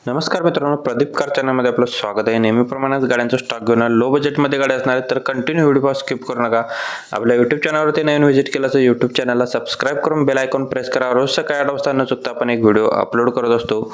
नमस्कार मित्रांनो, प्रदीप कार चॅनलमध्ये आपलं स्वागत आहे। नेहमीप्रमाणेच गाड्यांचा स्टॉक घेऊन लो बजेटमध्ये गाड्या असणार आहेत, तर कंटिन्यू व्हिडिओ स्किप करू नका। आपल्या YouTube चॅनलवरती नवीन व्हिजिट केलं तर YouTube चॅनलला सबस्क्राइब करून बेल आयकॉन प्रेस करा। रोज सकाळी 8 वाजता न चुकता आपण एक व्हिडिओ अपलोड करत असतो।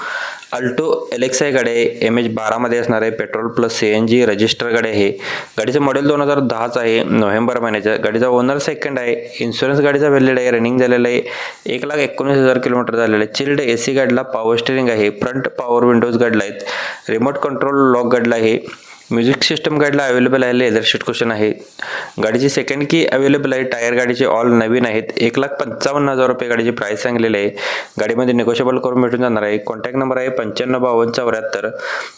अल्टो LXi गाडी आहे, MH12 मध्ये असणार आहे, पेट्रोल प्लस CNG रजिस्टर गाडी आहे। गाडीचं मॉडेल 2010 आहे, नोव्हेंबर महिन्याचा। गाडीचा ओनर सेकंड आहे, इन्शुरन्स गाडीचा व्हॅलिड आहे, रनिंग झालेला आहे, 1,19,000 किलोमीटर झालेला आहे। चिल्ड AC गाडीला पॉवर स्टीअरिंग आहे, फ्रंट पॉवर विंडोज गाडीला आहेत, रिमोट कंट्रोल लॉक गाडीला आहे, म्युझिक सिस्टम गाडीला अवेलेबल आहे, लेदर शीट कुशन आहे। गाडीची सेकंड की अवेलेबल आहे, टायर गाडीचे ऑल नवीन आहेत, 1,55,000 रुपये गाडीची प्राइस सांगलेली आहे। गाडीमध्ये निगोशिएबल करून भेटून जाणार आहे। कॉन्टॅक्ट नंबर आहे 955274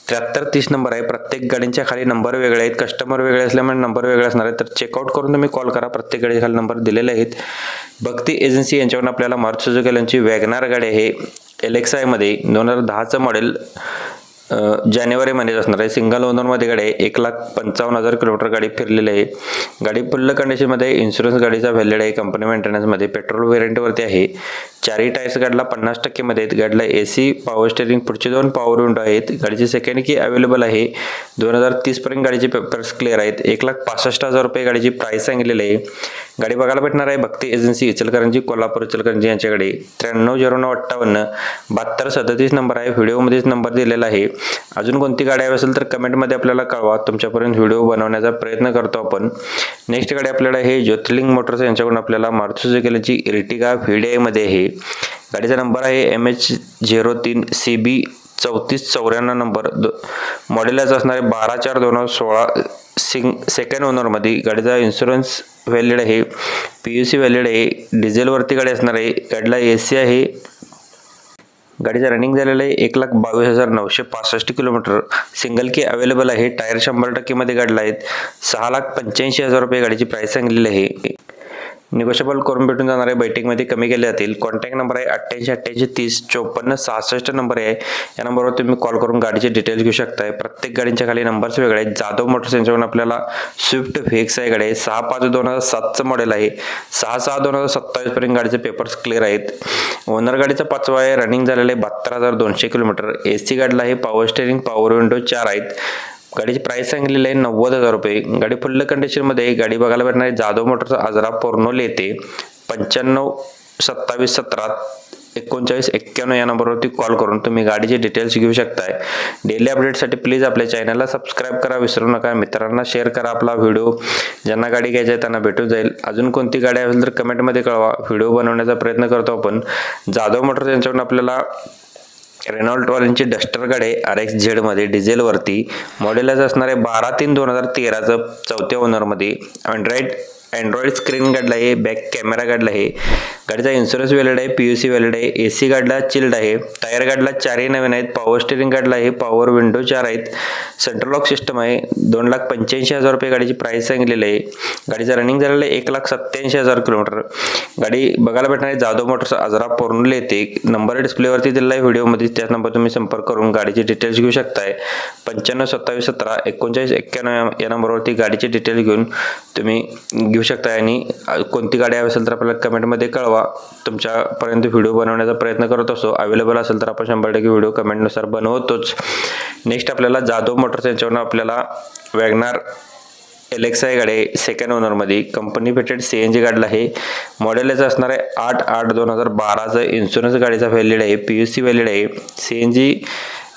7330 नंबर आहे। प्रत्येक गाडींच्या खाली नंबर वेगळे आहेत, कस्टमर वेगळे असल्यामुळे नंबर वेगळे असणार आहेत, तर चेकआउट करून तुम्ही कॉल करा। प्रत्येक गाडीच्या खाली नंबर दिलेले आहेत। भक्ती एजन्सी यांच्याकडून आपल्याला मारुती सुझुकी यांची वॅगनार गाडी आहे, LXi मध्ये 2010चं मॉडेल, जानेवारी मध्ये असणार आहे। सिंगल ओनर मध्ये गाडी आहे, 1,55,000 किलोमीटर गाडी फिरलेली आहे। गाडी फुल कंडिशन मध्ये, इन्शुरन्स गाडीचा व्हॅलिड आहे, कंपनी मेंटेनन्स मध्ये, पेट्रोल व्हेरियंट वरती आहे। चारही टायर्स गाडीला 50% मध्ये आहेत। गाडीला AC पॉवर स्टीअरिंग, पुढचे 2 पॉवर विंडो आहेत। गाडीची सेकंड की अवेलेबल आहे, 2030 पर्यंत गाडीचे पेपर्स क्लिअर आहेत। 1,65,000 रुपये गाडीची प्राइस सांगितलेली आहे। गाडी बघायला भेटणार आहे भक्ती एजन्सी, इचलकरंजी, कोल्हापूर इचलकरंजी यांच्याकडे। 930958 7237 नंबर आहे, व्हिडिओमध्येच नंबर दिलेला आहे। अजून कोणती गाडी हवी असेल तर कमेंटमध्ये आपल्याला कळवा, तुमच्यापर्यंत व्हिडिओ बनवण्याचा प्रयत्न करतो आपण। नेक्स्ट गाडी आपल्याला हे ज्योतिर्लिंग मोटर्स यांच्याकडून आपल्याला मारुती सुझुकी यांची इर्टिगा VDI मध्ये आहे। गाडीचा नंबर आहे MH03 CB 3494 नंबर, मॉडेलच असणार आहे 12/4/2016, सेकंड ओनर मध्ये। गाडीचा इन्शुरन्स व्हॅलिड आहे, PUC व्हॅलिड आहे, डिझेल वरती गाडी असणार आहे। गाडीला AC आहे। गाडीचा रनिंग झालेला आहे 1,22,965 किलोमीटर, सिंगल की अवेलेबल आहे, टायर 100% मध्ये गाडीला आहेत। 6,85,000 रुपये गाडीची प्राइस सांगलेली आहे। निगोशिएबल करून भेटून जाणार आहे, बैठकीमध्ये कमी केले जातील। कॉन्टॅक्ट नंबर आहे 88,88,30,54,66 नंबर आहे। या नंबरवर तुम्ही कॉल करून गाडीचे डिटेल्स घेऊ शकताय। प्रत्येक गाडींच्या खाली नंबर्स वेगळे आहेत। जाधव मोटर्स यांच्याकडून आपल्याला स्विफ्ट VXi गाडी आहे, 6/5/2007चं मॉडेल आहे, 6/6/2027 पर्यंत गाडीचे पेपर्स क्लिअर आहेत। ओनर गाडीचा 5वा आहे, रनिंग झालेलं आहे 72,200 किलोमीटर। AC गाडीला आहे, पॉवर स्टीअरिंग, पॉवर विंडो 4 आहेत। गाडीची प्राइस सांगितलेली आहे 90,000 रुपये। गाडी फुल कंडिशन मध्ये, गाडी बघायला भेटणार आहे जाधव मोटर्स, आजरा, पोर्नोली येते। 952717 या नंबरवरती कॉल करून तुम्ही गाडीचे डिटेल्स घेऊ शकताय। डेली अपडेटसाठी प्लीज आपल्या चॅनलला सबस्क्राइब करा, विसरू नका। मित्रांना शेअर करा आपला व्हिडिओ, ज्यांना गाडी घ्यायची आहे त्यांना भेटून जाईल। अजून कोणती गाडी असेल तर कमेंटमध्ये कळवा, व्हिडिओ बनवण्याचा प्रयत्न करतो आपण। जाधव मोटर्स यांच्याकडून आपल्याला रेनॉल्ट वाल्यांची डस्टर गाडी आहे, RXZ मध्ये, डिझेल वरती, मॉडेलच असणार आहे 12/3/2013चं, चौथ्या ओनर मध्ये। अँड्रॉइड स्क्रीन गाडीला आहे, बॅक कॅमेरा गाडीला आहे। गाडीचा इन्शुरन्स व्हॅलिड आहे, PUC व्हॅलिड आहे, AC गाडीला चिल्ड आहे, टायर गाडीला 4ही नवीन आहेत, पॉवर स्टीअरिंग गाडीला आहे, पॉवर विंडो 4 आहेत, सेंट्रल लॉक सिस्टम आहे। 2,85,000 रुपये गाडीची प्राइस सांगितलेली आहे। गाडीचा रनिंग झालेलं आहे 1,87,000 किलोमीटर। गाडी बघायला भेटणार आहे जाधव मोटर्स, आजरा, पोर्नोली येते। नंबर डिस्प्लेवरती दिलेला आहे व्हिडिओमध्ये, त्याच नंबर तुम्ही संपर्क करून गाडीचे डिटेल्स घेऊ शकताय। 952717 या नंबरवरती गाडीचे डिटेल्स घेऊन तुम्ही घेऊ शकता। आणि कोणती गाडी हवी असेल तर आपल्याला कमेंटमध्ये कळवा, तुमच्यापर्यंत व्हिडिओ बनवण्याचा प्रयत्न करत असतो। अवेलेबल असेल तर आपण 100% व्हिडिओ कमेंटनुसार बनवतोच। नेक्स्ट आपल्याला जाधव मोटर्स यांच्यावरून आपल्याला वॅगनार LXi गाडी सेकंड ओनर मध्ये, कंपनी फिटेड CNG गाडीला आहे। मॉडेलच असणार आहे 8/8/2012चं, इन्शुरन्स गाडीचा व्हॅलिड आहे, PUC व्हॅलिड आहे, CNG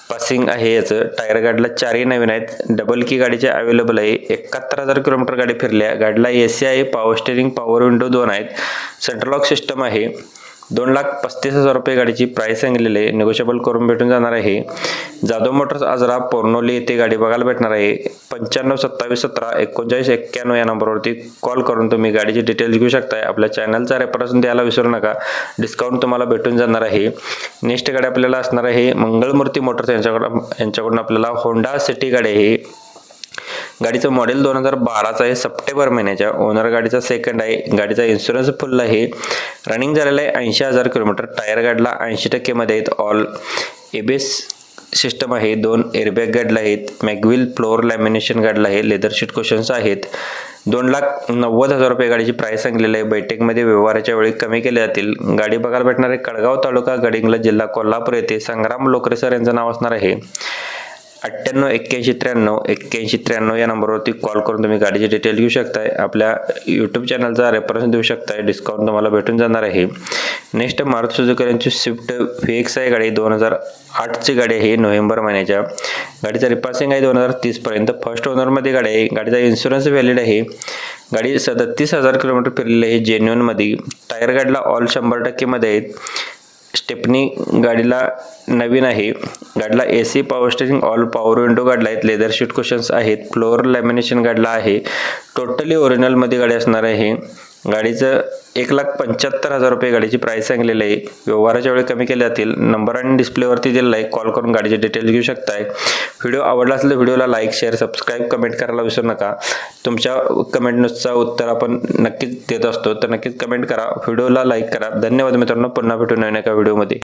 पासिंग आहे याचं। टायर गाडीला 4ही नवीन आहेत, डबल की गाडीचे अवेलेबल आहे। 71,000 किलोमीटर गाडी फिरल्या। गाडीला AC आहे, पॉवर स्टीअरिंग, पॉवर विंडो 2 आहेत, सेंट्रल लॉक सिस्टम आहे। 2,35,000 रुपये गाडीची प्राइस सांगितलेली आहे, निगोशिएबल करून भेटून जाणार आहे। जाधव मोटर्स, आजरा, पोर्नोली येथे गाडी बघायला भेटणार आहे। 952717 या नंबरवरती कॉल करून तुम्ही गाडीचे डिटेल्स घेऊ शकताय। आपल्या चॅनलचा रेफरन्स द्यायला विसरू नका, डिस्काउंट तुम्हाला भेटून जाणार आहे। नेक्स्ट गाडी आपल्याला असणार आहे मंगळमूर्ती मोटर्स यांच्याकडून आपल्याला होंडा सिटी गाडी आहे। गाडीचं मॉडेल 2012चं आहे, सप्टेंबर महिन्याच्या। ओनर गाडीचा सेकंड आहे। गाडीचा इन्शुरन्स फुल आहे, रनिंग झालेला आहे 80,000 किलोमीटर। टायर गाडीला 80% मध्ये आहेत, ऑल ABS सिस्टम आहे, 2 एअरबॅग गाडीला आहेत, मॅगविल फ्लोअर लॅमिनेशन गाडीला आहे, लेदर शीट कुशन्स आहेत। 2,90,000 रुपये गाडीची प्राइस सांगितलेली आहे। बैठकमध्ये व्यवहाराच्या वेळी कमी केले जातील। गाडी बघायला भेटणार आहे कडगाव तालुका गडिंग्लज जिल्हा कोल्हापूर येथे संग्राम लोकरे सर यांचं नाव असणार आहे। 98 81 93 81 93 या नंबरवरती कॉल करून तुम्ही गाडीचे डिटेल घेऊ शकताय। आपल्या यूट्यूब चॅनलचा रेफरन्स देऊ शकताय, डिस्काउंट तुम्हाला भेटून जाणार आहे। नेक्स्ट मारुती सुझुकी यांची स्विफ्ट VX आहे गाडी 2008 ची गाडी आहे, नोव्हेंबर महिन्याच्या। गाडीचा रिपासिंग आहे 2030 पर्यंत। फर्स्ट ओनर मध्ये गाडी आहे। गाडीचा इन्शुरन्स व्हॅलिड आहे। गाडी 37,000 किलोमीटर फिरलेली आहे जेन्युइन मध्ये। टायर गाडीला ऑल 100% मध्ये आहेत। स्टेपनी गाडीला नवीन आहे। गाडीला AC power steering all power window गाडीला आहेत। लेदर शीट कुशन्स आहेत। फ्लोअर लॅमिनेशन गाडीला आहे। टोटली ओरिजिनल मध्ये गाडी असणार आहे। गाडीचं 1,75,000 रुपये गाडीची प्राइस सांगितलेली आहे। व्यवहाराच्या वेळी कमी केले जातील। नंबर आणि डिस्प्लेवरती दिलेला आहे, कॉल करून गाडीचे डिटेल्स घेऊ शकताय। व्हिडिओ आवडला असेल तर व्हिडिओला लाईक शेअर सबस्क्राईब कमेंट करायला विसरू नका। तुमच्या कमेंटनुसार उत्तर आपण नक्कीच देत असतो, तर नक्कीच कमेंट करा, व्हिडिओला लाईक करा। धन्यवाद मित्रांनो, पुन्हा भेटू नवीन एका व्हिडिओमध्ये।